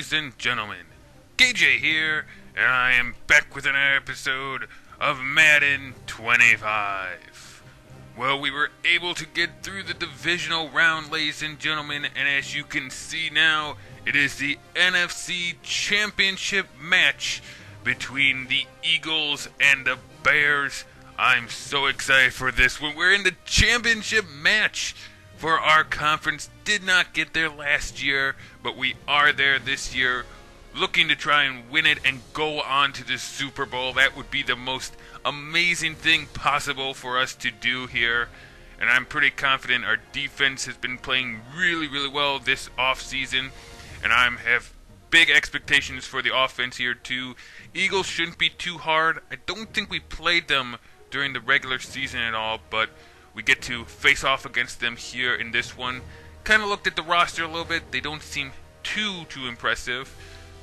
ladies and gentlemen. KJ here, and I am back with another episode of Madden 25. Well, we were able to get through the divisional round, ladies and gentlemen, and as you can see now, it is the NFC Championship match between the Eagles and the Bears. I'm so excited for this one. We're in the championship match for our conference. Did not get there last year, but we are there this year, looking to try and win it and go on to the Super Bowl. That would be the most amazing thing possible for us to do here, and I'm pretty confident. Our defense has been playing really, really well this offseason, and I have big expectations for the offense here too. Eagles shouldn't be too hard. I don't think we played them during the regular season at all, but we get to face off against them here in this one. Kind of looked at the roster a little bit. They don't seem too impressive,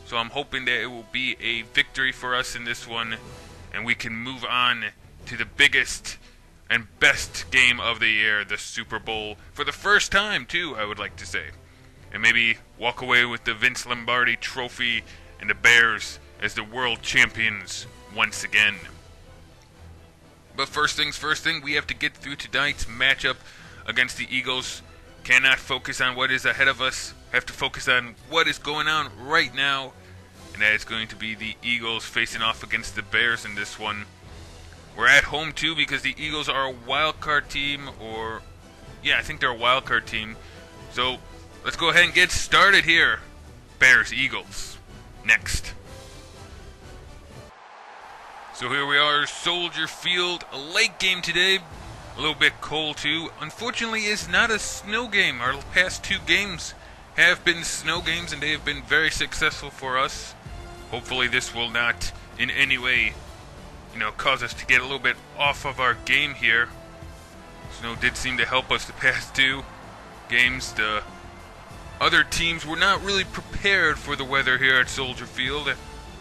so I'm hoping that it will be a victory for us in this one, and we can move on to the biggest and best game of the year, the Super Bowl, for the first time too, I would like to say. And maybe walk away with the Vince Lombardi trophy and the Bears as the world champions once again. But first things first, we have to get through tonight's matchup against the Eagles. Cannot focus on what is ahead of us. Have to focus on what is going on right now. And that is going to be the Eagles facing off against the Bears in this one. We're at home too because the Eagles are a wild card team, I think they're a wild card team. So let's go ahead and get started here. Bears, Eagles, next. So here we are, Soldier Field, a late game today, a little bit cold too. Unfortunately, it's not a snow game. Our past two games have been snow games, and they have been very successful for us. Hopefully this will not in any way, cause us to get a little bit off of our game here. Snow did seem to help us the past two games. The other teams were not really prepared for the weather here at Soldier Field.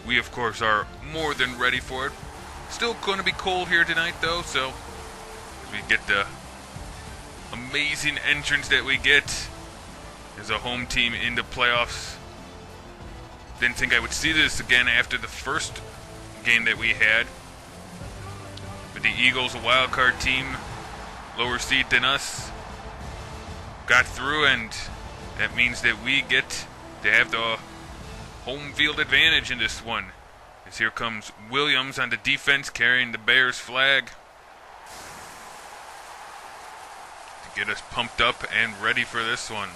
We, of course, are more than ready for it. Still going to be cold here tonight, though, so we get the amazing entrance that we get as a home team in the playoffs. Didn't think I would see this again after the first game that we had. But the Eagles, a wild card team, lower seed than us, got through, and that means that we get to have the home field advantage in this one. As here comes Williams on the defense carrying the Bears flag to get us pumped up and ready for this one.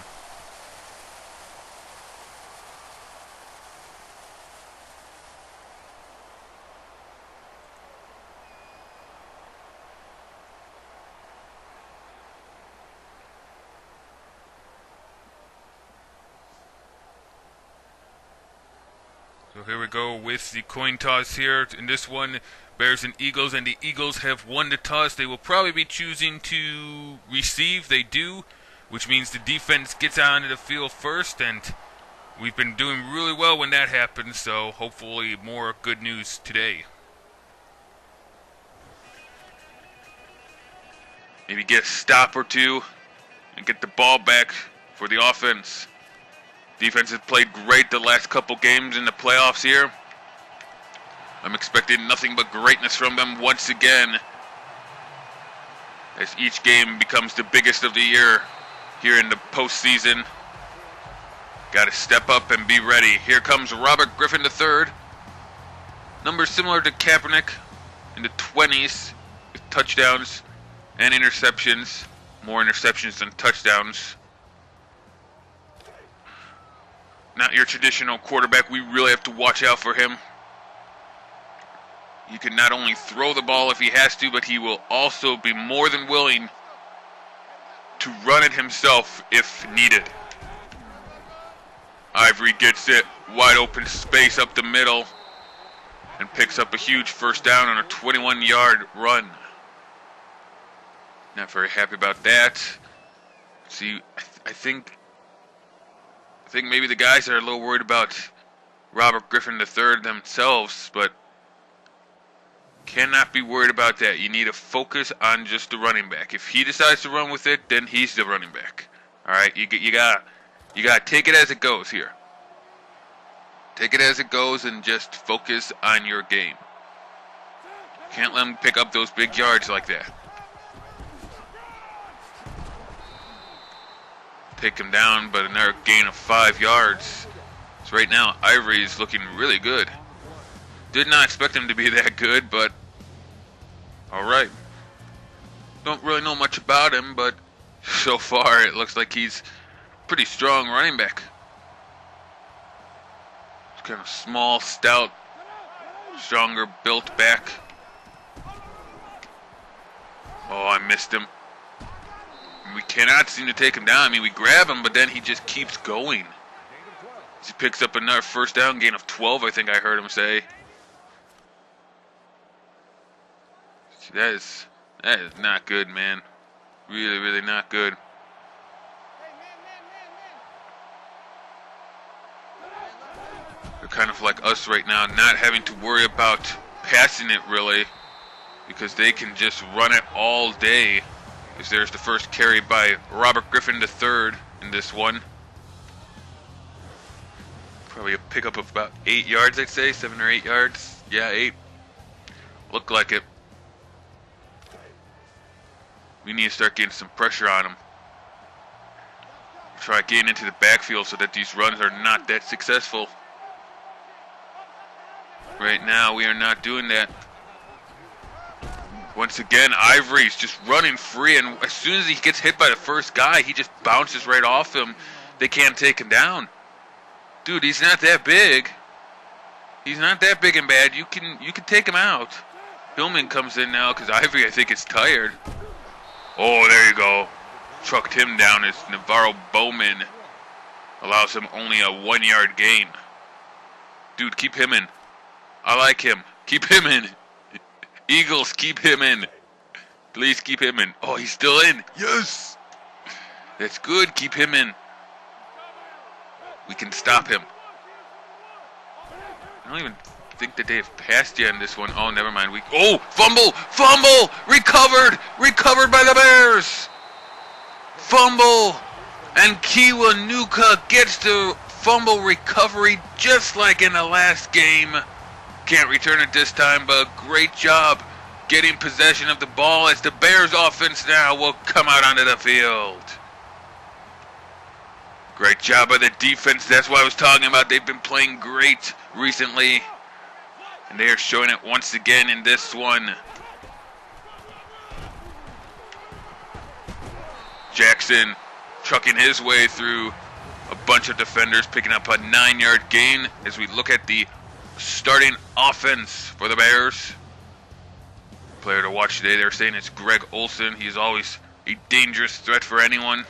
So here we go with the coin toss here in this one. Bears and the Eagles have won the toss. They will probably be choosing to receive. They do, which means the defense gets onto the field first, and we've been doing really well when that happens, so hopefully more good news today. Maybe get a stop or two and get the ball back for the offense. Defense has played great the last couple games in the playoffs here. I'm expecting nothing but greatness from them once again, as each game becomes the biggest of the year here in the postseason. Got to step up and be ready. Here comes Robert Griffin III. Numbers similar to Kaepernick in the 20s, with touchdowns and interceptions. More interceptions than touchdowns. Not your traditional quarterback. We really have to watch out for him. He can not only throw the ball if he has to, but he will also be more than willing to run it himself if needed. Ivory gets it. Wide open space up the middle and picks up a huge first down on a 21-yard run. Not very happy about that. See, I think maybe the guys are a little worried about Robert Griffin III themselves, but cannot be worried about that. You need to focus on just the running back. If he decides to run with it, then he's the running back. All right, you got to take it as it goes here. Take it as it goes and just focus on your game. Can't let them pick up those big yards like that. Take him down, but another gain of 5 yards. So right now, Ivory's looking really good. Did not expect him to be that good, but alright. Don't really know much about him, but so far it looks like he's a pretty strong running back. He's kind of small, stout, stronger built back. Oh, I missed him. We cannot seem to take him down. I mean, we grab him, but then he just keeps going. He picks up another first down, gain of 12, I think I heard him say. That is not good, man. Really, really not good. They're kind of like us right now, not having to worry about passing it, really, because they can just run it all day. Because there's the first carry by Robert Griffin III in this one. Probably a pickup of about 8 yards, I'd say. 7 or 8 yards. Yeah, 8. Look like it. We need to start getting some pressure on them. Try getting into the backfield so that these runs are not that successful. Right now, we are not doing that. Once again, Ivory's just running free, and as soon as he gets hit by the first guy, he just bounces right off him. They can't take him down. Dude, he's not that big. He's not that big and bad. You can take him out. Hillman comes in now because Ivory, I think, is tired. Oh, there you go. Trucked him down as Navarro Bowman allows him only a 1-yard gain. Dude, keep him in. I like him. Keep him in. Eagles, keep him in. Please keep him in. Oh, he's still in. Yes. That's good. Keep him in. We can stop him. I don't even think that they've passed yet in this one. Oh, never mind. Oh, fumble! Fumble! Recovered! Recovered by the Bears! Fumble! And Kiwa Nuka gets the fumble recovery just like in the last game. Can't return it this time, but great job getting possession of the ball as the Bears offense now will come out onto the field. Great job by the defense. That's what I was talking about. They've been playing great recently. And they are showing it once again in this one. Jackson trucking his way through a bunch of defenders, picking up a 9-yard gain as we look at the starting offense for the Bears. Player to watch today, they're saying it's Greg Olsen. He's always a dangerous threat for anyone.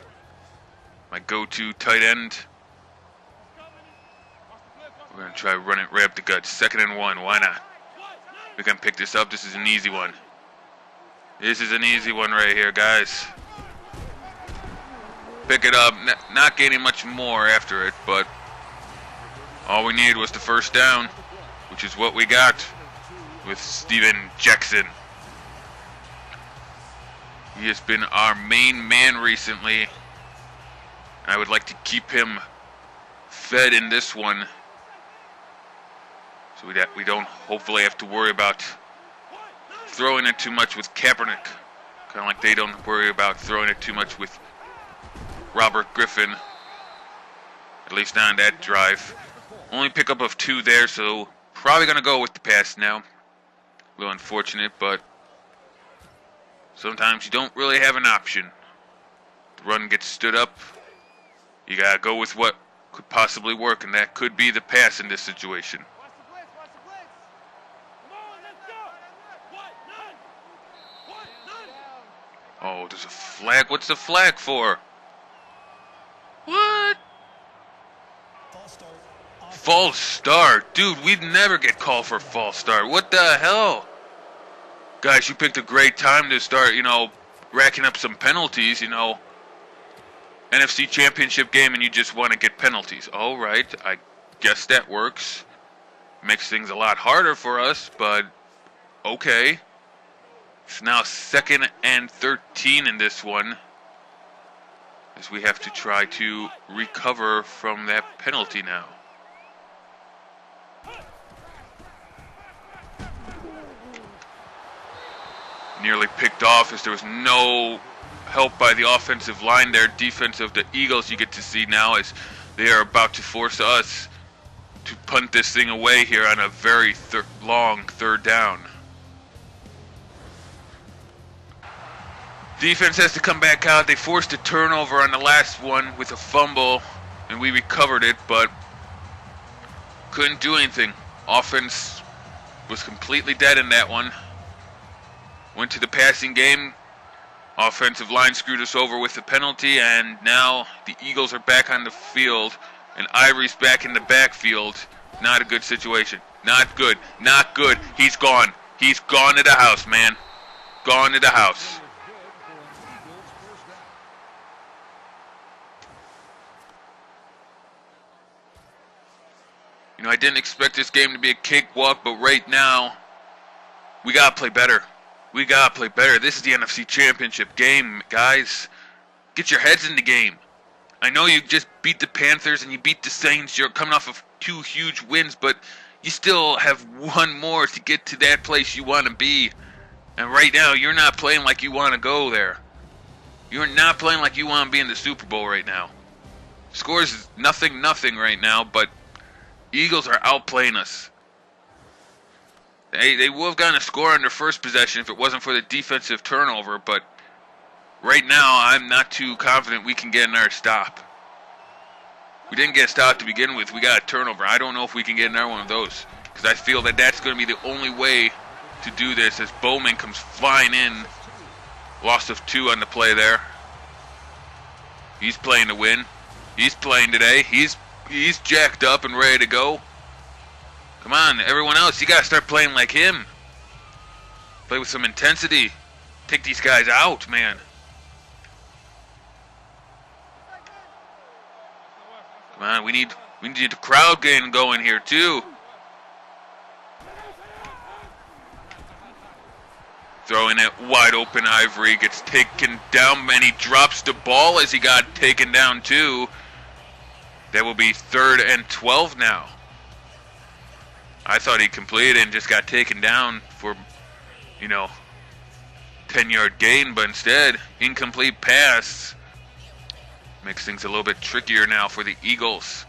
My go-to tight end. We're going to try to run it right up the gut. 2nd and 1. Why not? We can pick this up. This is an easy one. This is an easy one right here, guys. Pick it up. Not gaining much more after it, but all we needed was the first down, which is what we got with Steven Jackson. He has been our main man recently. I would like to keep him fed in this one so we don't hopefully have to worry about throwing it too much with Kaepernick. Kind of like they don't worry about throwing it too much with Robert Griffin. At least not on that drive. Only pickup of 2 there, so probably going to go with the pass now. A little unfortunate, but sometimes you don't really have an option. The run gets stood up. You got to go with what could possibly work, and that could be the pass in this situation. Oh, there's a flag. What's the flag for? What? False start. Dude, we'd never get called for false start. What the hell? Guys, you picked a great time to start, racking up some penalties, NFC Championship game, and you just want to get penalties. All right, I guess that works. Makes things a lot harder for us, but okay. It's now 2nd and 13 in this one, as we have to try to recover from that penalty now. nearly picked off as there was no help by the offensive line there. Defense of the Eagles, you get to see now as they are about to force us to punt this thing away here on a very long third down. Defense has to come back out. They forced a turnover on the last one with a fumble, and we recovered it, but couldn't do anything. Offense was completely dead in that one. Went to the passing game. Offensive line screwed us over with the penalty, and now the Eagles are back on the field, and Ivory's back in the backfield. Not a good situation. Not good. Not good. He's gone. He's gone to the house, man. Gone to the house. You know, I didn't expect this game to be a cakewalk, but right now, we gotta play better. We gotta play better. This is the NFC Championship game, guys. Get your heads in the game. I know you just beat the Panthers and you beat the Saints. You're coming off of 2 huge wins, but you still have one more to get to that place you want to be. And right now, you're not playing like you want to go there. You're not playing like you want to be in the Super Bowl right now. Scores is 0-0 right now, but Eagles are outplaying us. They would have gotten a score on their first possession if it wasn't for the defensive turnover, but right now I'm not too confident we can get another stop. We didn't get a stop to begin with. We got a turnover. I don't know if we can get another one of those, because I feel that that's going to be the only way to do this as Bowman comes flying in. Loss of 2 on the play there. He's playing to win. He's playing today. He's jacked up and ready to go. Come on, everyone else, you got to start playing like him. Play with some intensity. Take these guys out, man. Come on, we need the crowd getting going here too. Throwing it wide open, Ivory gets taken down, and he drops the ball as he got taken down too. That will be 3rd and 12 now. I thought he completed and just got taken down for, 10-yard gain, but instead, incomplete pass. Makes things a little bit trickier now for the Eagles.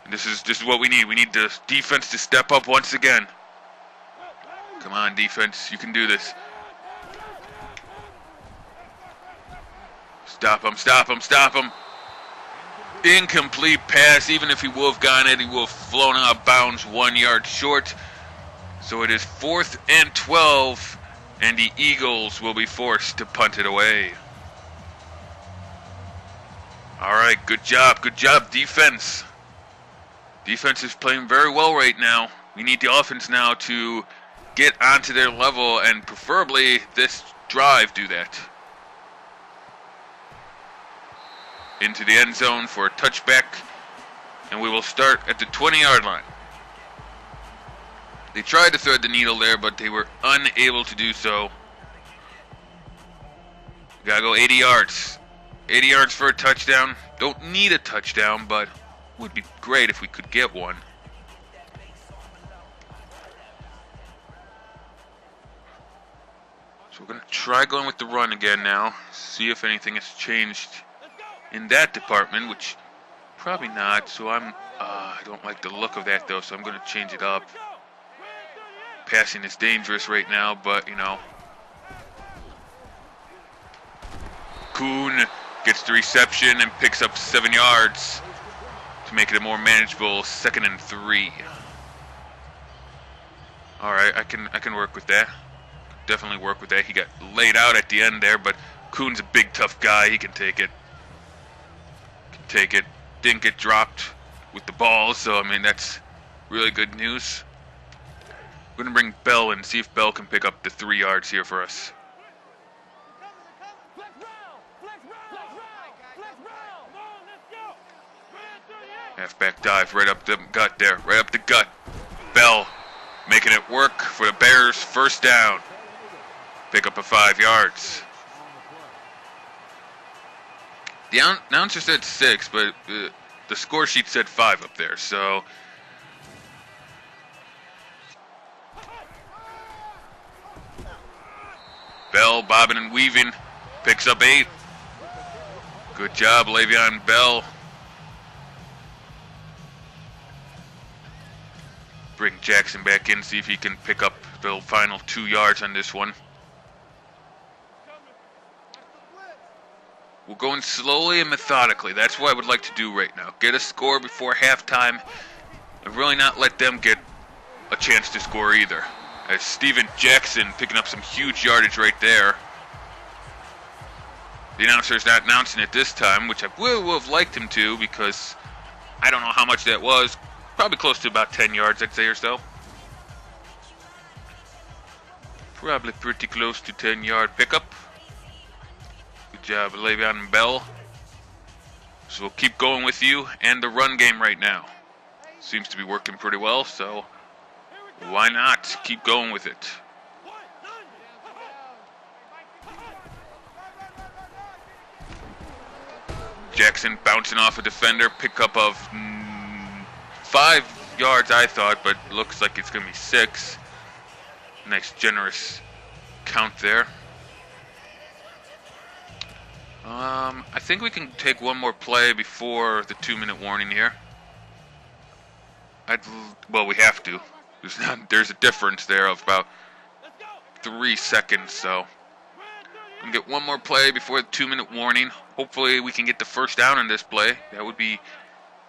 And this is what we need. We need the defense to step up once again. Come on, defense. You can do this. Stop him, stop him, stop him. Incomplete pass. Even if he would have gotten it, he would have flown out of bounds 1 yard short. So it is 4th and 12, and the Eagles will be forced to punt it away. All right, good job, defense. Defense is playing very well right now. We need the offense now to get onto their level, and preferably this drive do that. Into the end zone for a touchback, and we will start at the 20-yard line. They tried to thread the needle there, but they were unable to do so. We gotta go 80 yards. 80 yards for a touchdown. Don't need a touchdown, but would be great if we could get one. So we're gonna try going with the run again now. See if anything has changed in that department, which probably not. So I don't like the look of that though, so I'm going to change it up. Passing is dangerous right now, but Kuhn gets the reception and picks up 7 yards to make it a more manageable 2nd and 3. All right, I can work with that. Definitely work with that. He got laid out at the end there, but Kuhn's a big tough guy. He can take it. Didn't get dropped with the ball, so that's really good news. We're gonna bring Bell and see if Bell can pick up the 3 yards here for us. Halfback dive right up the gut there, right up the gut. Bell making it work for the Bears. 1st down. Pick up a 5 yards. The announcer said 6, but the score sheet said 5 up there, so Bell bobbing and weaving. Picks up 8. Good job, Le'Veon Bell. Bring Jackson back in, see if he can pick up the final 2 yards on this one. We're going slowly and methodically. That's what I would like to do right now. Get a score before halftime and really not let them get a chance to score either. As Steven Jackson picking up some huge yardage right there. The announcer's not announcing it this time, which I would have liked him to, because I don't know how much that was. Probably close to about 10 yards, I'd say, or so. Probably pretty close to 10-yard pickup. Good job, Le'Veon Bell. So we'll keep going with you and the run game right now. Seems to be working pretty well, so why not keep going with it? Jackson bouncing off a defender, pickup of 5 yards, I thought, but looks like it's going to be 6. Nice, generous count there. I think we can take one more play before the 2-minute warning here. Well, we have to. There's a difference there of about 3 seconds, so we can get one more play before the 2-minute warning. Hopefully we can get the first down in this play. That would be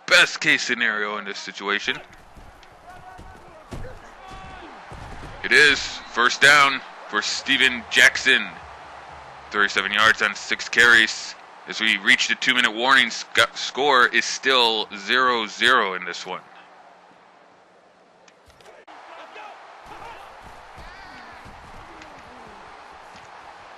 best case scenario in this situation. It is first down for Steven Jackson. 37 yards on 6 carries. As we reach the 2-minute warning, score is still 0-0 in this one.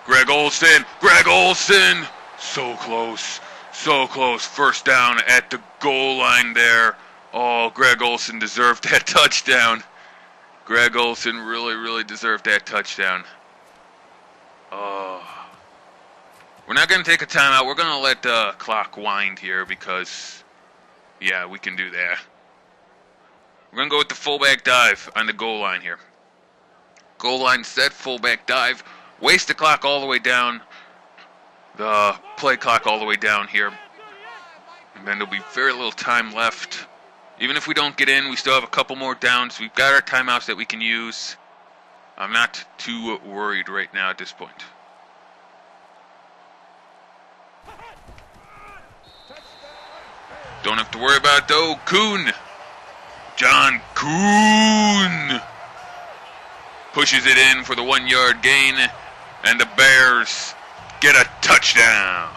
Greg Olsen, so close, first down at the goal line there. Oh, Greg Olsen deserved that touchdown. Greg Olsen really deserved that touchdown. Oh. We're not going to take a timeout. We're going to let the clock wind here because, yeah, we can do that. We're going to go with the fullback dive on the goal line here. Goal line set, fullback dive. Waste the clock all the way down. The play clock all the way down here. And then there'll be very little time left. Even if we don't get in, we still have a couple more downs. We've got our timeouts that we can use. I'm not too worried right now at this point. Don't have to worry about it though. Kuhn. John Kuhn pushes it in for the 1-yard gain. And the Bears get a touchdown.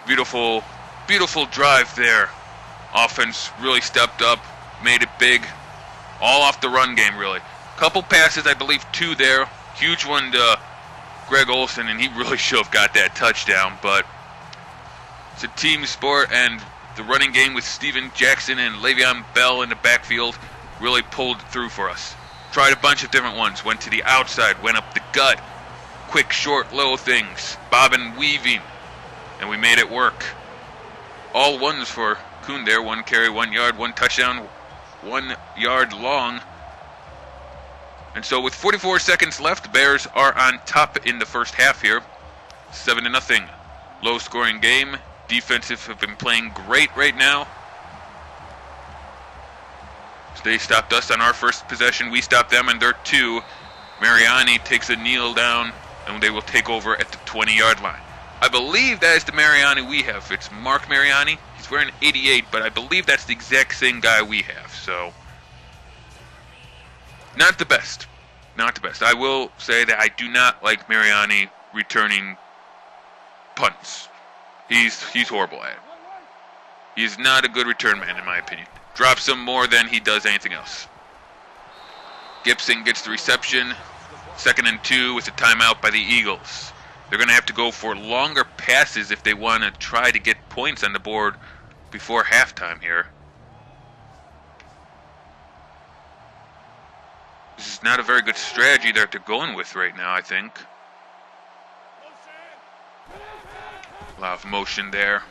Beautiful drive there. Offense really stepped up, made it big. All off the run game, really. Couple passes, I believe 2 there. Huge one to Greg Olsen, and he really should have got that touchdown. But it's a team sport, and the running game with Steven Jackson and Le'Veon Bell in the backfield really pulled through for us. Tried a bunch of different ones. Went to the outside, went up the gut. Quick, short, little things. Bobbing, weaving. And we made it work. All ones for Kuhn there. 1 carry, 1 yard, 1 touchdown, 1 yard long. And so with 44 seconds left, the Bears are on top in the first half here. 7-0. Low scoring game. Defensive have been playing great right now. They stopped us on our first possession. We stopped them on their 2. Mariani takes a kneel down, and they will take over at the 20-yard line. I believe that is the Mariani we have. It's Mark Mariani. He's wearing 88, but I believe that's the exact same guy we have. So, not the best. Not the best. I will say that I do not like Mariani returning punts. He's horrible at it. He's not a good return man, in my opinion. Drops him more than he does anything else. Gibson gets the reception. 2nd and 2 with a timeout by the Eagles. They're going to have to go for longer passes if they want to try to get points on the board before halftime here. This is not a very good strategy they're going with right now, I think. A lot of motion there.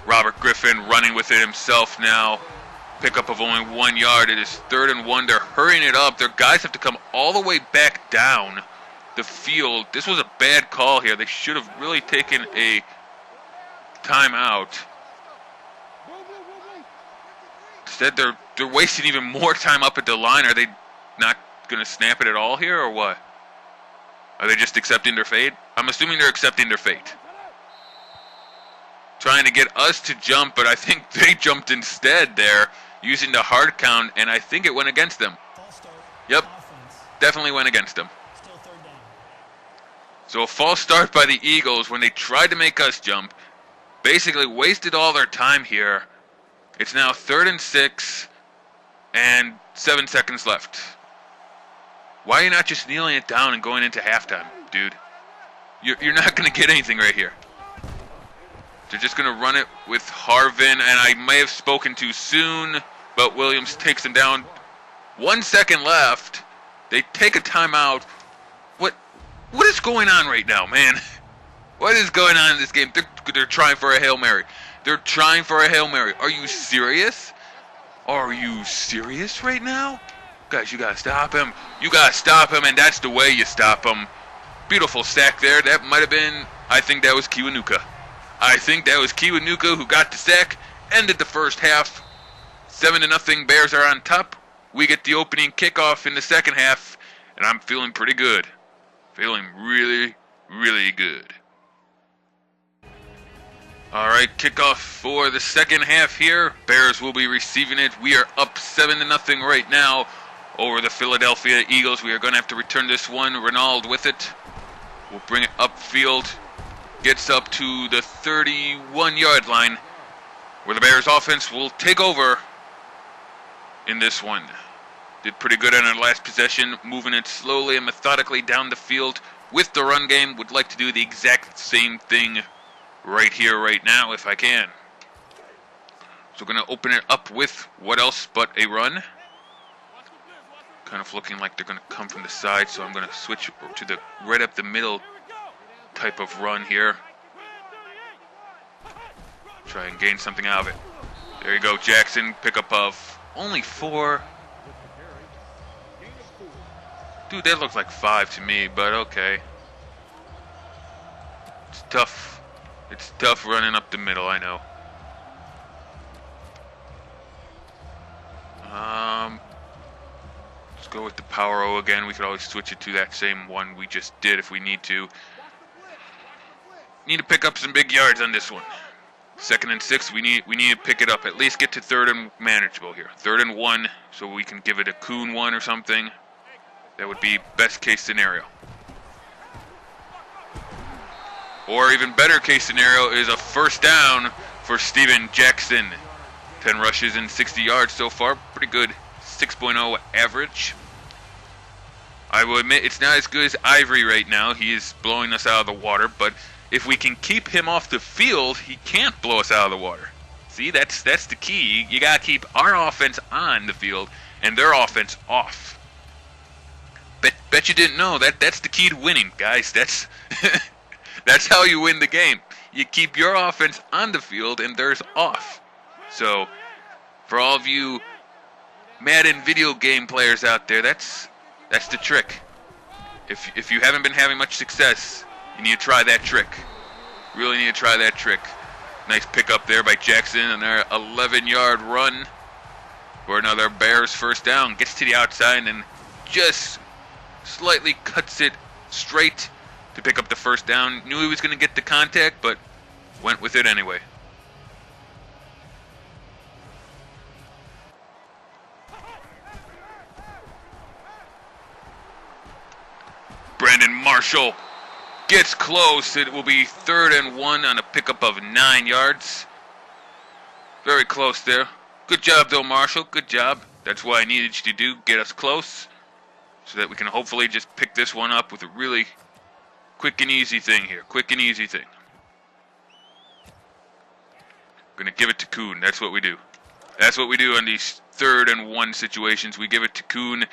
Robert Griffin running with it himself now. pickup of only 1 yard. It is 3rd and 1. They're hurrying it up. Their guys have to come all the way back down the field. This was a bad call here. They should have really taken a timeout. Instead, they're wasting even more time up at the line. Are they not going to snap it at all here, or what? Are they just accepting their fate? I'm assuming they're accepting their fate. Trying to get us to jump, but I think they jumped instead there, using the hard count, and I think it went against them. Yep, definitely went against them. So a false start by the Eagles when they tried to make us jump. Basically wasted all their time here. It's now 3rd and 6 and 7 seconds left. Why are you not just kneeling it down and going into halftime, dude? You're not going to get anything right here. They're just going to run it with Harvin, and I may have spoken too soon, but Williams takes him down. 1 second left. They take a timeout. What is going on right now, man? What is going on in this game? They're trying for a Hail Mary. They're trying for a Hail Mary. Are you serious? Are you serious right now? Guys, you got to stop him. You got to stop him, and that's the way you stop him. Beautiful sack there. That might have been, I think that was Kiwanuka. I think that was Kiwanuka who got the sack, ended the first half. 7-0, Bears are on top. We get the opening kickoff in the second half, and I'm feeling pretty good. Feeling really, really good. All right, kickoff for the second half here. Bears will be receiving it. We are up 7-0 right now over the Philadelphia Eagles. We are going to have to return this one. Ronald with it. We'll bring it upfield. Gets up to the 31-yard line, where the Bears offense will take over in this one. Did pretty good on our last possession, moving it slowly and methodically down the field with the run game. Would like to do the exact same thing right here, right now, if I can. So we're going to open it up with what else but a run. Kind of looking like they're going to come from the side, so I'm going to switch to the right up the middle type of run here. Try and gain something out of it. There you go, Jackson. Pickup of only 4. Dude, that looks like 5 to me, but okay. It's tough. It's tough running up the middle, I know. Let's go with the Power O again. We could always switch it to that same one we just did if we need to. Need to pick up some big yards on this one. 2nd and 6, we need to pick it up. At least get to 3rd and manageable here. 3rd and 1, so we can give it a Coon 1 or something. That would be best case scenario. Or even better case scenario is a first down for Steven Jackson. 10 rushes and 60 yards so far. Pretty good. 6.0 average. I will admit it's not as good as Ivory right now. He is blowing us out of the water, but if we can keep him off the field, he can't blow us out of the water. See, that's the key. You got to keep our offense on the field and their offense off. Bet you didn't know that's the key to winning, guys. That's that's how you win the game. You keep your offense on the field and theirs off. So, for all of you Madden video game players out there, that's the trick. If you haven't been having much success, you need to try that trick. Really need to try that trick. Nice pickup there by Jackson on their 11-yard run for another Bears first down. Gets to the outside and just slightly cuts it straight to pick up the first down. Knew he was going to get the contact, but went with it anyway. Brandon Marshall gets close. It will be 3rd and 1 on a pickup of 9 yards. Very close there. Good job, though, Marshall. Good job. That's what I needed you to do, get us close, so that we can hopefully just pick this one up with a really quick and easy thing here. Quick and easy thing. Going to give it to Kuhn. That's what we do. That's what we do on these 3rd and 1 situations. We give it to Kuhn.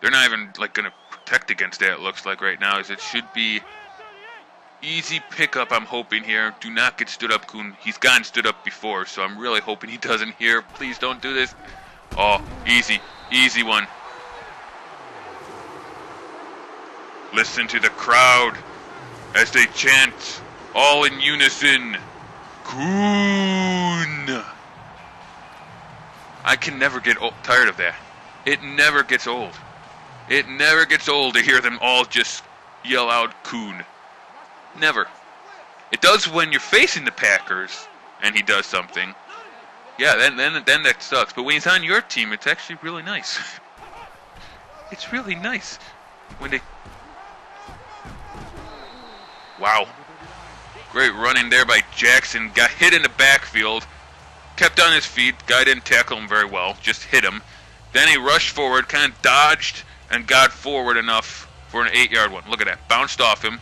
They're not even going to protect against that, it looks like right now. As it should be Easy pickup, I'm hoping here. Do not get stood up, Kuhn. He's gotten stood up before, so I'm really hoping he doesn't here. Please don't do this. Oh, easy. Easy one. Listen to the crowd as they chant, all in unison, Kuhn. I can never get tired of that. It never gets old. It never gets old to hear them all just yell out Kuhn. Never. It does when you're facing the Packers and he does something. Yeah, then that sucks. But when he's on your team, it's actually really nice. It's really nice when they... Wow. Great running there by Jackson. Got hit in the backfield. Kept on his feet. Guy didn't tackle him very well. Just hit him. Then he rushed forward, kind of dodged, and got forward enough for an 8-yard one. Look at that. Bounced off him.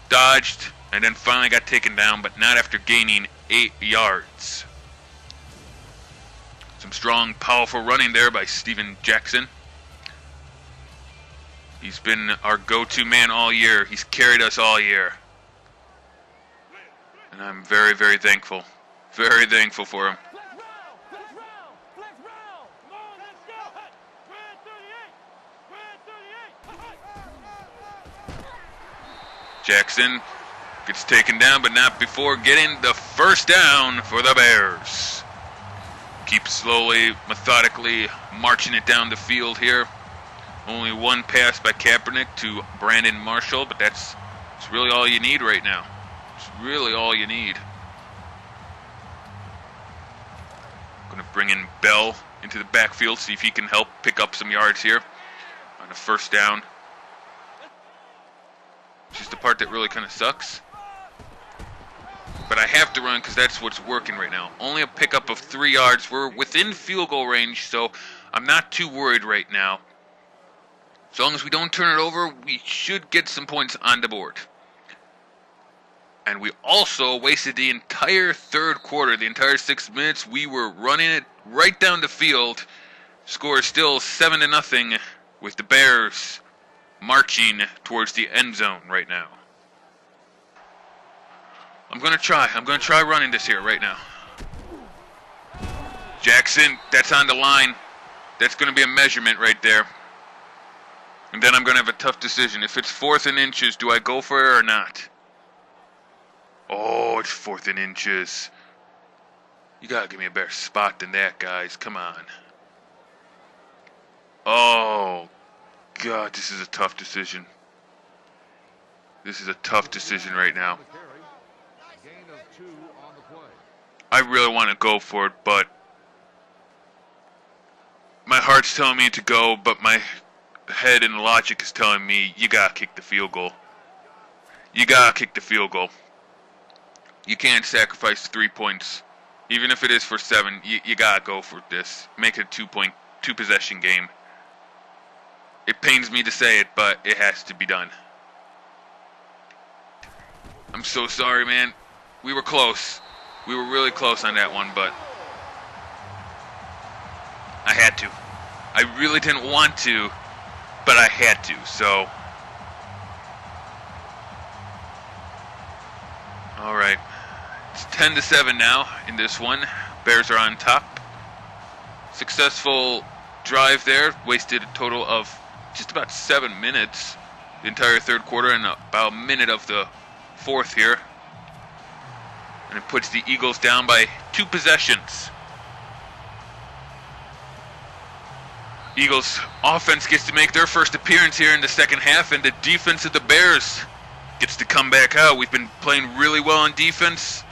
Dodged, and then finally got taken down, but not after gaining 8 yards. Some strong, powerful running there by Steven Jackson. He's been our go-to man all year. He's carried us all year. And I'm very, very thankful. Very thankful for him. Jackson gets taken down, but not before getting the first down for the Bears. Keep slowly, methodically marching it down the field here. Only one pass by Kaepernick to Brandon Marshall, but it's really all you need right now. It's really all you need. Going to bring in Bell into the backfield, see if he can help pick up some yards here on a first down. Just the part that really kind of sucks. But I have to run because that's what's working right now. Only a pickup of 3 yards. We're within field goal range, so I'm not too worried right now. As long as we don't turn it over, we should get some points on the board. And we also wasted the entire third quarter, the entire 6 minutes. We were running it right down the field. Score is still 7-0 with the Bears marching towards the end zone right now. I'm going to try running this here right now. Jackson, that's on the line. That's going to be a measurement right there. And then I'm going to have a tough decision. If it's 4th and inches, do I go for it or not? Oh, it's 4th and inches. You got to give me a better spot than that, guys. Come on. Oh, God, this is a tough decision. This is a tough decision right now. I really want to go for it, but my heart's telling me to go, but my head and logic is telling me you got to kick the field goal. You got to kick the field goal. You can't sacrifice 3 points. Even if it is for 7, you got to go for this. Make it a 2-possession game. It pains me to say it, but it has to be done. I'm so sorry, man. We were close. We were really close on that one, but I had to. I really didn't want to, but I had to, so. All right. It's 10-7 now in this one. Bears are on top. Successful drive there. Wasted a total of just about 7 minutes. The entire third quarter and about a minute of the fourth here. And it puts the Eagles down by 2 possessions. Eagles offense gets to make their first appearance here in the second half, and the defense of the Bears gets to come back out. We've been playing really well on defense.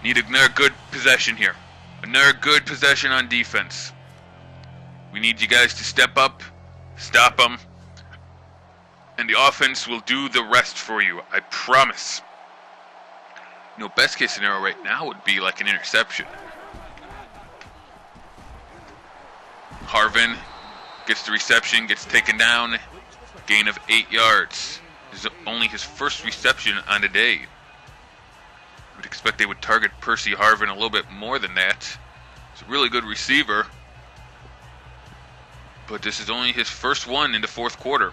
Need another good possession here. Another good possession on defense. We need you guys to step up, stop them, and the offense will do the rest for you. I promise. You know, best case scenario right now would be like an interception. Harvin gets the reception, gets taken down, gain of 8 yards. This is only his first reception on the day. I would expect they would target Percy Harvin a little bit more than that. He's a really good receiver, but this is only his first one in the fourth quarter.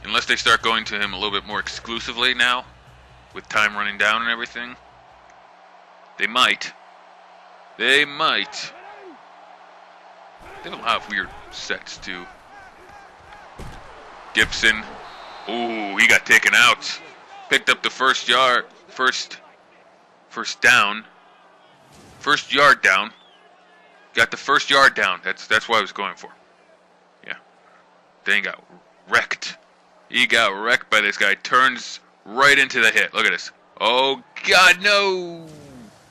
Unless they start going to him a little bit more exclusively now, with time running down and everything. They might. They might. They have a lot of weird sets, too. Gibson. Ooh, he got taken out. Picked up the first down. First yard down. Got the first yard down. That's what I was going for. Yeah. Then he got wrecked. He got wrecked by this guy. Turns right into the hit. Look at this. Oh, God, no.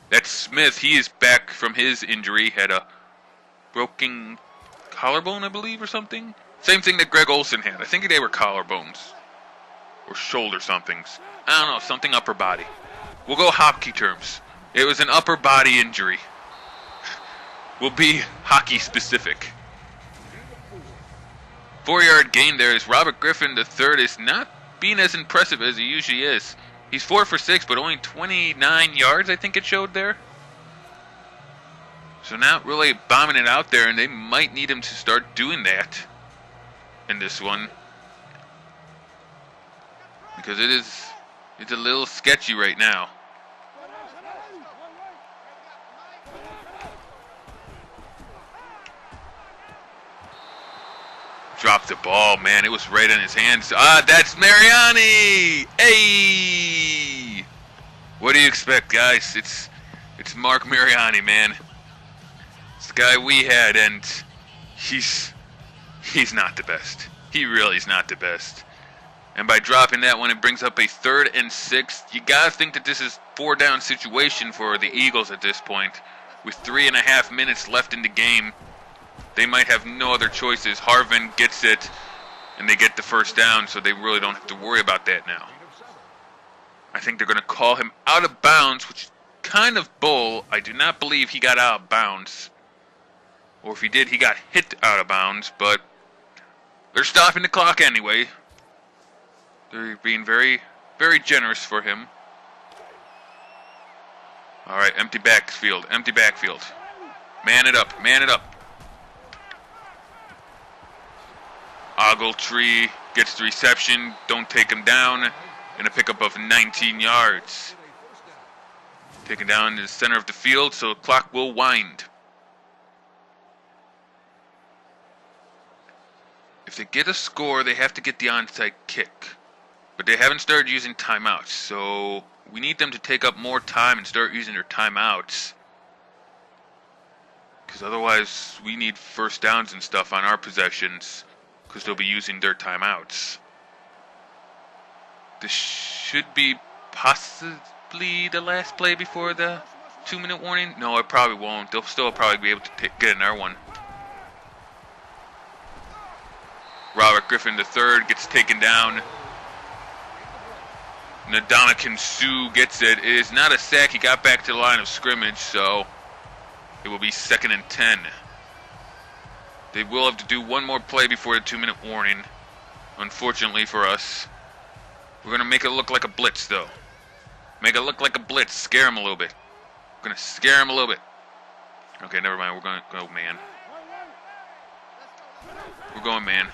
That's Smith. He is back from his injury. Had a broken collarbone, I believe, or something. Same thing that Greg Olsen had. I think they were collarbones. Or shoulder somethings. I don't know. Something upper body. We'll go hockey terms. It was an upper body injury. We'll be hockey specific. 4-yard gain there is Robert Griffin III is not being as impressive as he usually is. He's 4 for 6, but only 29 yards, I think it showed there. So not really bombing it out there, and they might need him to start doing that in this one. Because it's a little sketchy right now. Dropped the ball, man. It was right in his hands. Ah, that's Mariani! Hey! What do you expect, guys? It's Mark Mariani, man. It's the guy we had, and he's not the best. He really is not the best. And by dropping that one, it brings up a 3rd and 6. You gotta think that this is 4-down situation for the Eagles at this point. With 3.5 minutes left in the game. They might have no other choices. Harvin gets it, and they get the first down, so they really don't have to worry about that now. I think they're going to call him out of bounds, which is kind of bull. I do not believe he got out of bounds. Or if he did, he got hit out of bounds, but they're stopping the clock anyway. They're being very, very generous for him. All right, empty backfield, empty backfield. Man it up, man it up. Ogletree gets the reception, don't take him down, and a pickup of 19 yards. Taken down to the center of the field, so the clock will wind. If they get a score, they have to get the onside kick. But they haven't started using timeouts, so we need them to take up more time and start using their timeouts. Because otherwise, we need first downs and stuff on our possessions. Because they'll be using their timeouts. This should be possibly the last play before the 2-minute warning. No, it probably won't. They'll still probably be able to get another one. Robert Griffin III gets taken down. Ndamukong Suh gets it. It is not a sack. He got back to the line of scrimmage, so it will be 2nd and 10. They will have to do one more play before the 2-minute warning, unfortunately for us. We're going to make it look like a blitz, though. Make it look like a blitz. Scare him a little bit. We're going to scare him a little bit. Okay, never mind. We're going to go man. We're going man.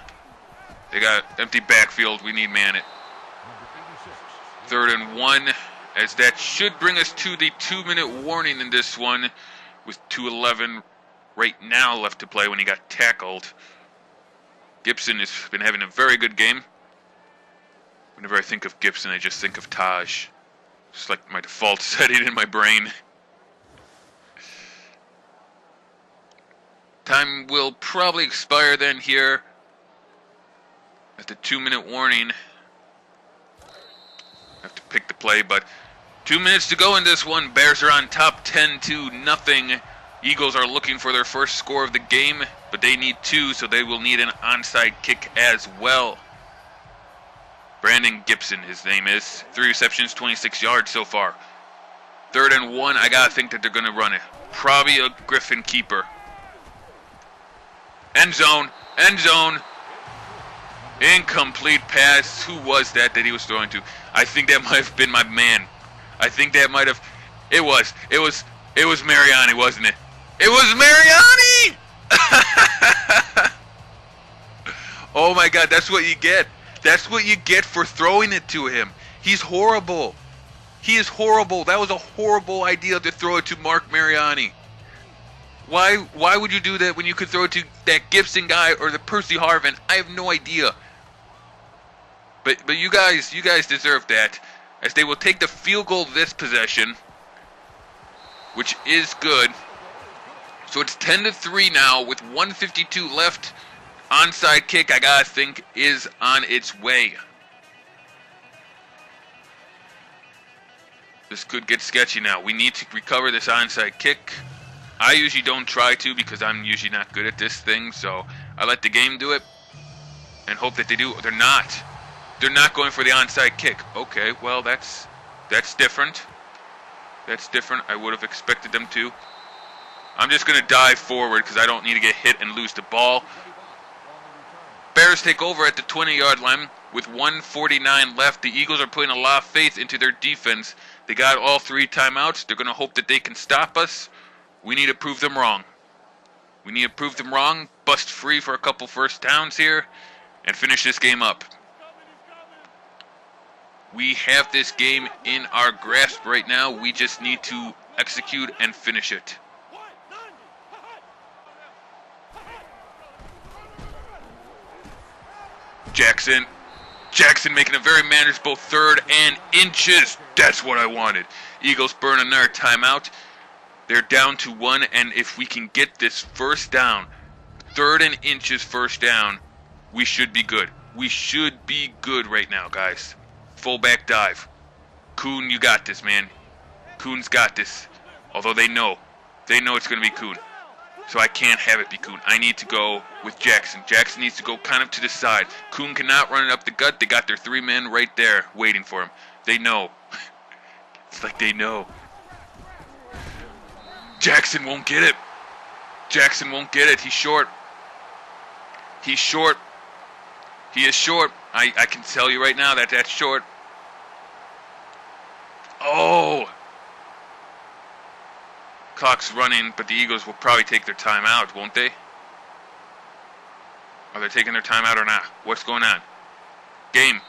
They got empty backfield. We need man it. 3rd and 1, as that should bring us to the 2-minute warning in this one, with 2:11 right now left to play when he got tackled. Gibson has been having a very good game. Whenever I think of Gibson, I just think of Taj. Just like my default setting in my brain. Time will probably expire then here at the 2-minute warning. I have to pick the play, but 2 minutes to go in this one. Bears are on top 10-0. Eagles are looking for their first score of the game, but they need 2, so they will need an onside kick as well. Brandon Gibson, his name is. 3 receptions, 26 yards so far. 3rd and 1, I gotta think that they're gonna run it. Probably a Griffin keeper. End zone, end zone. Incomplete pass. Who was that he was throwing to? I think that might have been my man. I think that might have. It was Mariani, wasn't it? It was Mariani! Oh my God, that's what you get. That's what you get for throwing it to him. He's horrible. He is horrible. That was a horrible idea to throw it to Mark Mariani. Why would you do that when you could throw it to that Gibson guy or the Percy Harvin? I have no idea. But you guys deserve that, as they will take the field goal this possession, which is good. So it's 10-3 now with 1:52 left. Onside kick, I gotta think, is on its way. This could get sketchy now. We need to recover this onside kick. I usually don't try to because I'm usually not good at this thing, so I let the game do it and hope that they do. They're not. They're not going for the onside kick. Okay, well, that's different. That's different. I would have expected them to. I'm just going to dive forward because I don't need to get hit and lose the ball. Bears take over at the 20-yard line with 1:49 left. The Eagles are putting a lot of faith into their defense. They got all 3 timeouts. They're going to hope that they can stop us. We need to prove them wrong. We need to prove them wrong, bust free for a couple first downs here, and finish this game up. We have this game in our grasp right now. We just need to execute and finish it. Jackson making a very manageable 3rd and inches. That's what I wanted. Eagles burn another timeout. They're down to 1, and if we can get this first down, 3rd and inches first down, we should be good. We should be good right now, guys. Fullback dive. Kuhn, you got this, man. Kuhn's got this. Although they know it's going to be Kuhn. So I can't have it be Kuhn. I need to go with Jackson. Jackson needs to go kind of to the side. Kuhn cannot run it up the gut. They got their 3 men right there waiting for him. They know. It's like they know. Jackson won't get it. Jackson won't get it. He's short. He's short. He is short. I can tell you right now that that's short. Oh! Clock's running, but the Eagles will probably take their time out, won't they? Are they taking their time out or not? What's going on? Game.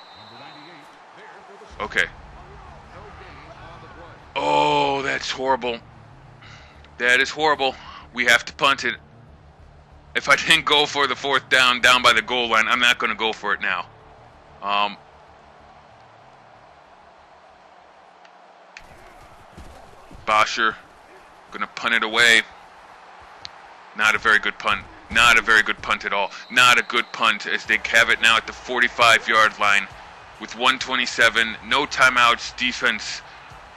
Okay. Oh, that's horrible. That is horrible. We have to punt it. If I didn't go for the 4th down by the goal line, I'm not going to go for it now. Bosher going to punt it away. Not a very good punt. Not a very good punt at all. Not a good punt, as they have it now at the 45-yard line with 1:27. No timeouts. Defense.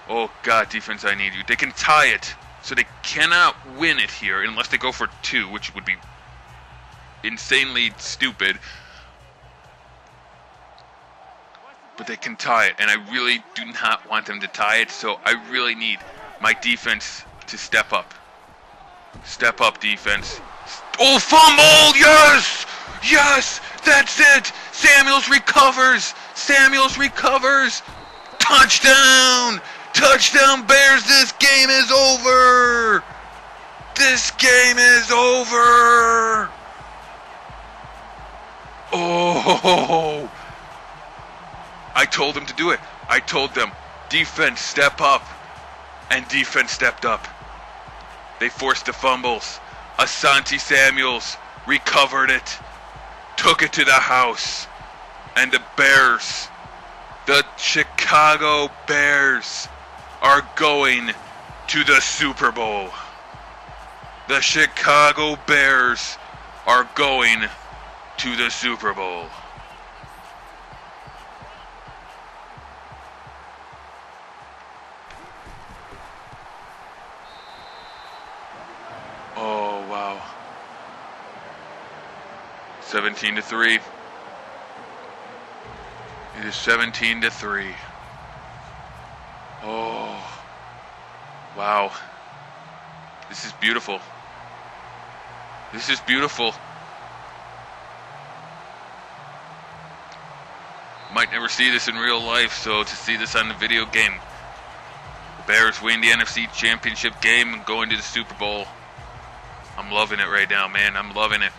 Oh, God, defense, I need you. They can tie it, so they cannot win it here unless they go for 2, which would be insanely stupid. But they can tie it, and I really do not want them to tie it, so I really need my defense to step up. Step up, defense. Oh, fumble! Yes! Yes! That's it! Samuels recovers! Samuels recovers! Touchdown! Touchdown, Bears! This game is over! This game is over! Oh! I told them to do it. I told them, defense, step up. And defense stepped up. They forced the fumbles. Asante Samuels recovered it, took it to the house, and the Bears, the Chicago Bears, are going to the Super Bowl. The Chicago Bears are going to the Super Bowl. Oh, wow. 17-3. It is 17-3. Oh, wow. This is beautiful. This is beautiful. Might never see this in real life, so to see this on the video game. The Bears win the NFC Championship game and go into the Super Bowl. I'm loving it right now, man. I'm loving it.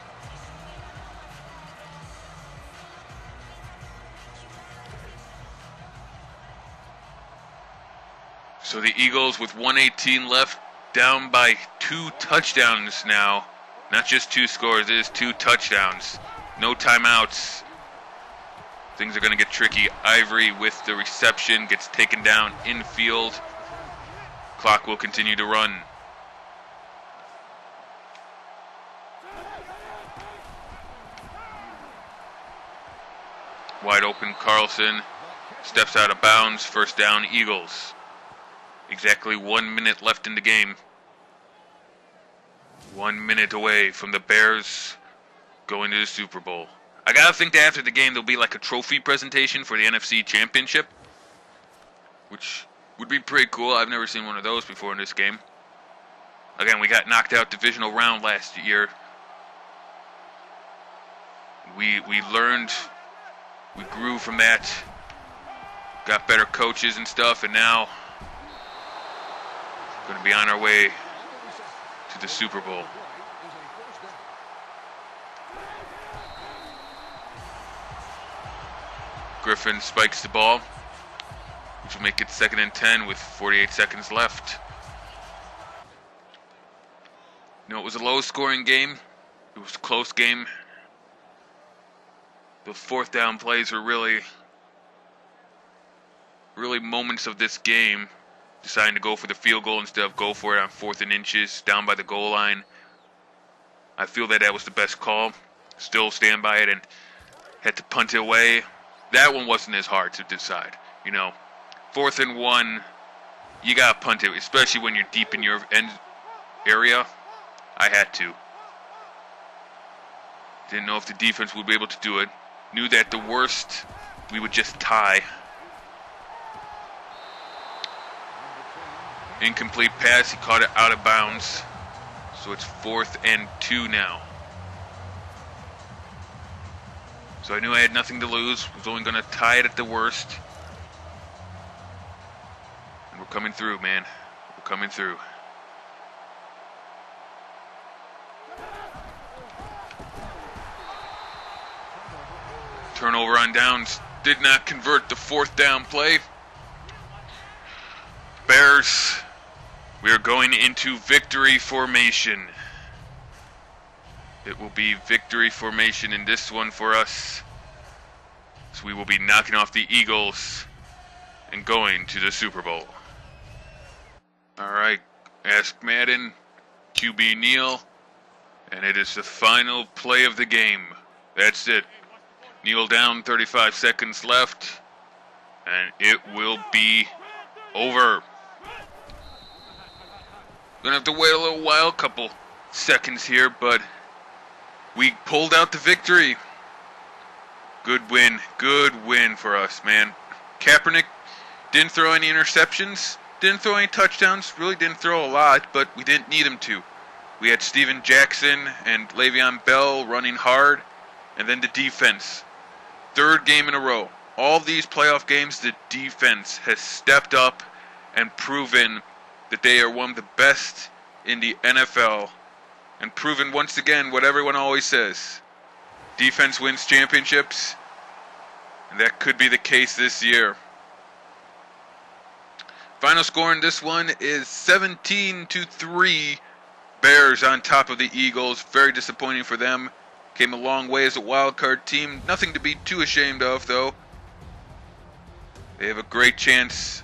So the Eagles with 1:18 left, down by 2 touchdowns now. Not just 2 scores, it is 2 touchdowns. No timeouts. Things are going to get tricky. Ivory with the reception gets taken down infield. Clock will continue to run. Wide open, Carlson steps out of bounds. First down, Eagles. Exactly 1 minute left in the game. 1 minute away from the Bears going to the Super Bowl. I gotta think that after the game there'll be like a trophy presentation for the NFC Championship, which would be pretty cool. I've never seen one of those before in this game. Again, we got knocked out divisional round last year. We learned, we grew from that, got better coaches and stuff, and now we're going to be on our way to the Super Bowl. Griffin spikes the ball, which will make it 2nd and 10 with 48 seconds left. You know, it was a low-scoring game. It was a close game. The 4th down plays were really moments of this game. Deciding to go for the field goal instead of go for it on 4th and inches, down by the goal line. I feel that was the best call. Still stand by it and had to punt it away. That one wasn't as hard to decide. You know, 4th and 1, you gotta punt it, especially when you're deep in your end area. I had to. Didn't know if the defense would be able to do it. Knew that the worst, we would just tie. Incomplete pass, he caught it out of bounds. So it's 4th and 2 now. So I knew I had nothing to lose. Was only going to tie it at the worst. And we're coming through, man. We're coming through. Turnover on downs. Did not convert the 4th down play. Bears, we are going into victory formation. It will be victory formation in this one for us. So we will be knocking off the Eagles and going to the Super Bowl. Alright, Ask Madden, QB Neal, and it is the final play of the game. That's it. Neal down, 35 seconds left, and it will be over. Gonna have to wait a little while, couple seconds here, but we pulled out the victory. Good win for us, man. Kaepernick didn't throw any interceptions, didn't throw any touchdowns, really didn't throw a lot, but we didn't need him to. We had Steven Jackson and Le'Veon Bell running hard, and then the defense. 3rd game in a row. All these playoff games, the defense has stepped up and proven that they are one of the best in the NFL, and proven once again what everyone always says. Defense wins championships, and that could be the case this year. Final score in this one is 17-3. Bears on top of the Eagles. Very disappointing for them. Came a long way as a wild card team. Nothing to be too ashamed of, though. They have a great chance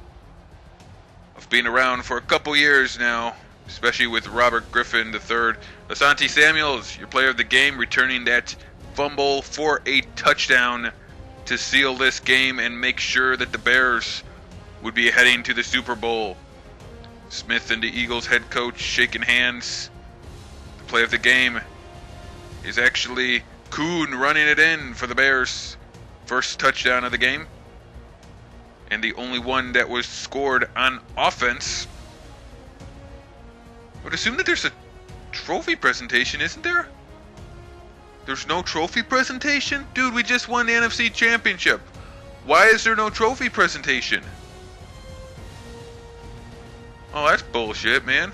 of being around for a couple years now, especially with Robert Griffin III. Asante Samuels, your player of the game, returning that fumble for a touchdown to seal this game and make sure that the Bears would be heading to the Super Bowl. Smith and the Eagles head coach shaking hands. The play of the game is actually Kuhn running it in for the Bears. First touchdown of the game, and the only one that was scored on offense. I would assume that there's a trophy presentation, isn't there? There's no trophy presentation? Dude, we just won the NFC Championship. Why is there no trophy presentation? Oh, that's bullshit, man.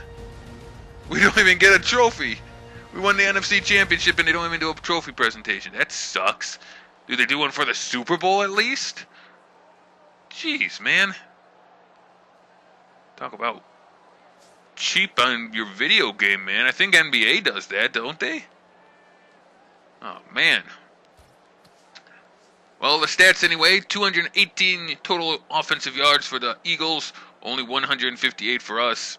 We don't even get a trophy. We won the NFC Championship and they don't even do a trophy presentation. That sucks. Do they do one for the Super Bowl at least? Jeez, man. Talk about cheap on your video game, man. I think NBA does that, don't they? Oh, man. Well, the stats anyway, 218 total offensive yards for the Eagles, only 158 for us.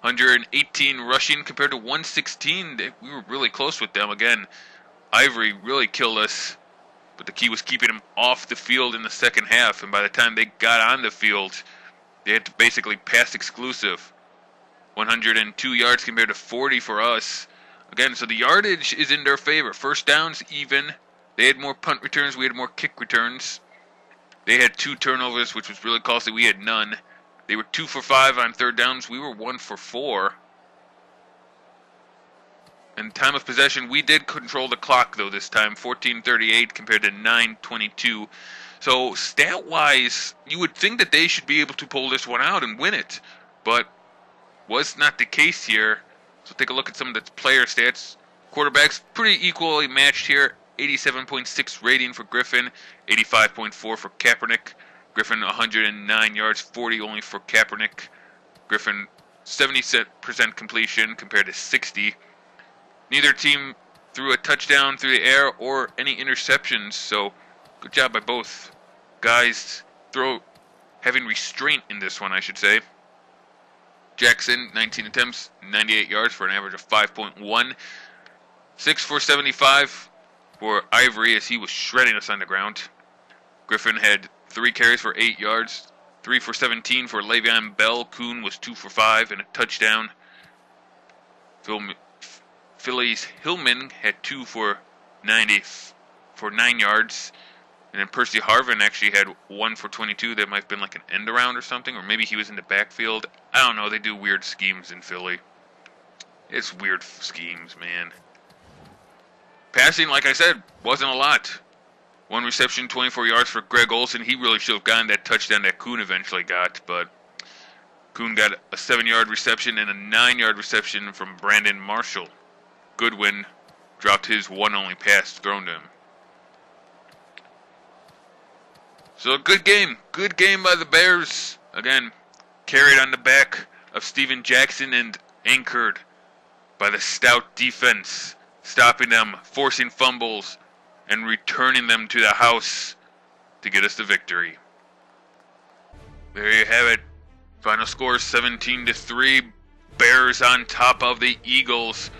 118 rushing compared to 116. We were really close with them. Again, Ivory really killed us, but the key was keeping them off the field in the second half, and by the time they got on the field, they had to basically pass exclusive. 102 yards compared to 40 for us. Again, so the yardage is in their favor. First downs, even. They had more punt returns. We had more kick returns. They had 2 turnovers, which was really costly. We had none. They were 2 for 5 on third downs. We were 1 for 4. In time of possession, we did control the clock, though, this time. 14:38 compared to 9:22. So, stat-wise, you would think that they should be able to pull this one out and win it. But was not the case here. So take a look at some of the player stats. Quarterbacks pretty equally matched here. 87.6 rating for Griffin, 85.4 for Kaepernick. Griffin 109 yards, 40 only for Kaepernick. Griffin 70% completion compared to 60. Neither team threw a touchdown through the air or any interceptions, so good job by both guys having restraint in this one, I should say. Jackson, 19 attempts, 98 yards for an average of 5.1. 6 for 75 for Ivory as he was shredding us on the ground. Griffin had 3 carries for 8 yards, 3 for 17 for Le'Veon Bell. Kuhn was 2 for 5 and a touchdown. Philly's Hillman had 2 for 9 yards. And then Percy Harvin actually had 1 for 22. That might have been like an end around or something, or maybe he was in the backfield. I don't know. They do weird schemes in Philly. It's weird schemes, man. Passing, like I said, wasn't a lot. 1 reception, 24 yards for Greg Olsen. He really should have gotten that touchdown that Kuhn eventually got, but Kuhn got a 7-yard reception and a 9-yard reception from Brandon Marshall. Goodwin dropped his one only pass thrown to him. So a good game by the Bears. Again, carried on the back of Steven Jackson and anchored by the stout defense, stopping them, forcing fumbles, and returning them to the house to get us the victory. There you have it. Final score 17-3. Bears on top of the Eagles.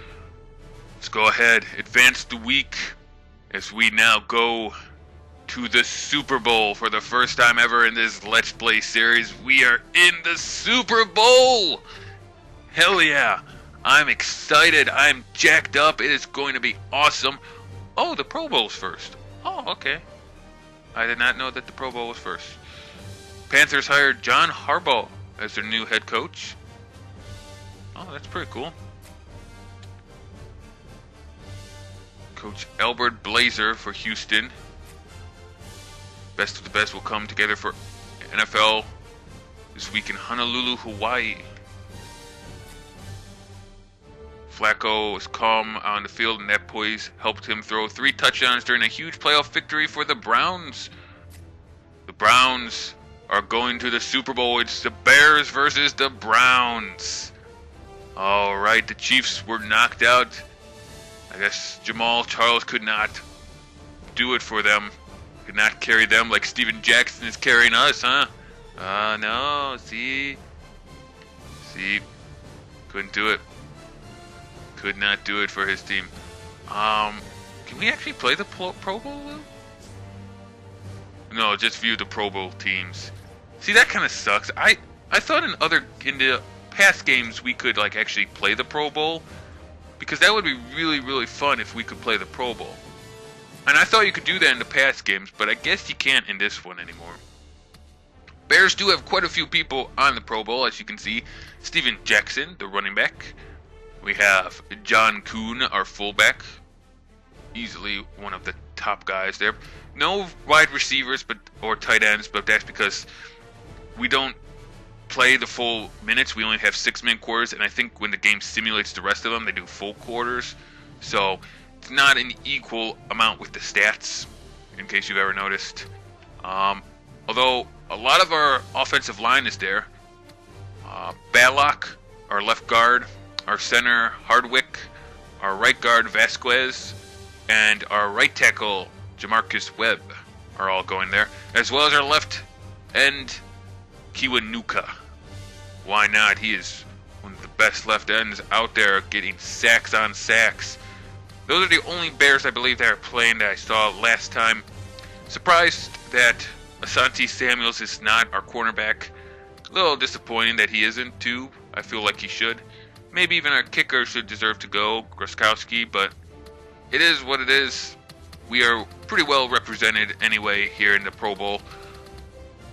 Let's go ahead, advance the week as we now go to the Super Bowl for the first time ever in this Let's Play series. We are in the Super Bowl! Hell yeah! I'm excited. I'm jacked up. It is going to be awesome. Oh, the Pro Bowl's first. Oh, okay. I did not know that the Pro Bowl was first. Panthers hired John Harbaugh as their new head coach. Oh, that's pretty cool. Coach Albert Blazer for Houston. Best of the best will come together for NFL this week in Honolulu, Hawaii. Flacco was calm on the field, and that poise helped him throw 3 touchdowns during a huge playoff victory for the Browns. The Browns are going to the Super Bowl. It's the Bears versus the Browns. All right, the Chiefs were knocked out. I guess Jamal Charles could not do it for them. Could not carry them like Steven Jackson is carrying us, huh? No, see? Couldn't do it. Could not do it for his team. Can we actually play the Pro Bowl? No, just view the Pro Bowl teams. See, that kind of sucks. I thought in the past games we could like actually play the Pro Bowl, because that would be really, really fun if we could play the Pro Bowl. And I thought you could do that in the past games, but I guess you can't in this one anymore. Bears do have quite a few people on the Pro Bowl, as you can see. Steven Jackson, the running back. We have John Kuhn, our fullback. Easily one of the top guys there. No wide receivers or tight ends, but that's because we don't play the full minutes. We only have 6-minute quarters, and I think when the game simulates the rest of them, they do full quarters. So it's not an equal amount with the stats, in case you've ever noticed. Although a lot of our offensive line is there. Balak, our left guard, our center Hardwick, our right guard Vasquez, and our right tackle Jamarcus Webb are all going there, as well as our left end Kiwanuka. Why not? He is one of the best left ends out there, getting sacks on sacks. Those are the only Bears I believe that are playing that I saw last time. Surprised that Asante Samuels is not our cornerback. A little disappointing that he isn't too. I feel like he should. Maybe even our kicker should deserve to go, Groskowski, but it is what it is. We are pretty well represented anyway here in the Pro Bowl.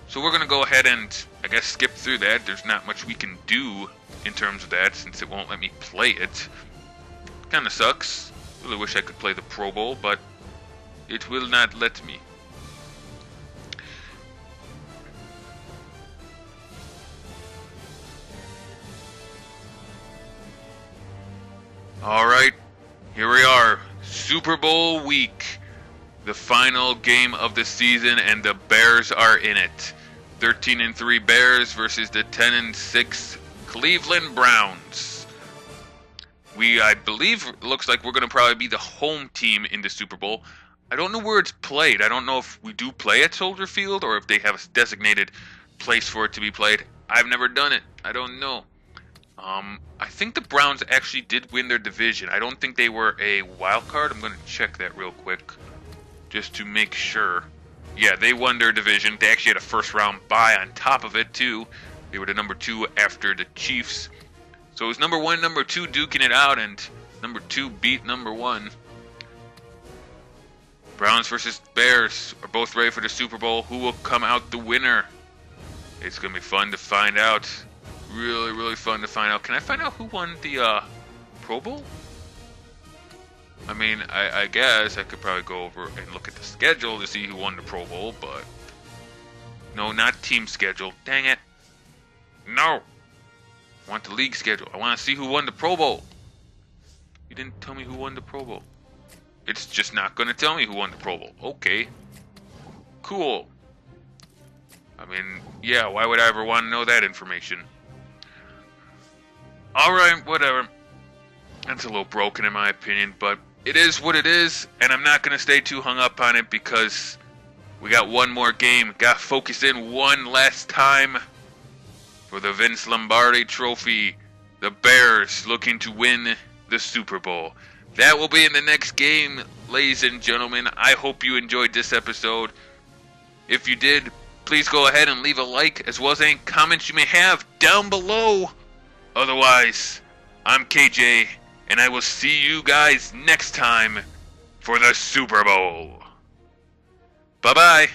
So we're going to go ahead and, I guess, skip through that. There's not much we can do in terms of that since it won't let me play it. Kind of sucks. Really wish I could play the Pro Bowl, but it will not let me. Alright, here we are. Super Bowl week. The final game of the season, and the Bears are in it. 13-3 Bears versus the 10-6 Cleveland Browns. I believe, looks like we're going to probably be the home team in the Super Bowl. I don't know where it's played. I don't know if we do play at Soldier Field or if they have a designated place for it to be played. I've never done it. I don't know. I think the Browns actually did win their division. I don't think they were a wild card. I'm going to check that real quick just to make sure. Yeah, they won their division. They actually had a first-round bye on top of it, too. They were the number 2 after the Chiefs. So it was number 1 and number 2 duking it out, and number 2 beat number 1. Browns versus Bears are both ready for the Super Bowl. Who will come out the winner? It's going to be fun to find out. Really, really fun to find out. Can I find out who won the Pro Bowl? I mean, I guess I could probably go over and look at the schedule to see who won the Pro Bowl, but no, not team schedule. Dang it. No. I want the league schedule. I want to see who won the Pro Bowl. You didn't tell me who won the Pro Bowl. It's just not going to tell me who won the Pro Bowl. Okay. Cool. I mean, yeah, why would I ever want to know that information? Alright, whatever. That's a little broken in my opinion, but it is what it is, and I'm not going to stay too hung up on it because we got one more game. Got to focus in one last time for the Vince Lombardi Trophy. The Bears looking to win the Super Bowl. That will be in the next game, ladies and gentlemen. I hope you enjoyed this episode. If you did, please go ahead and leave a like, as well as any comments you may have down below. Otherwise, I'm KJ, and I will see you guys next time for the Super Bowl. Bye-bye.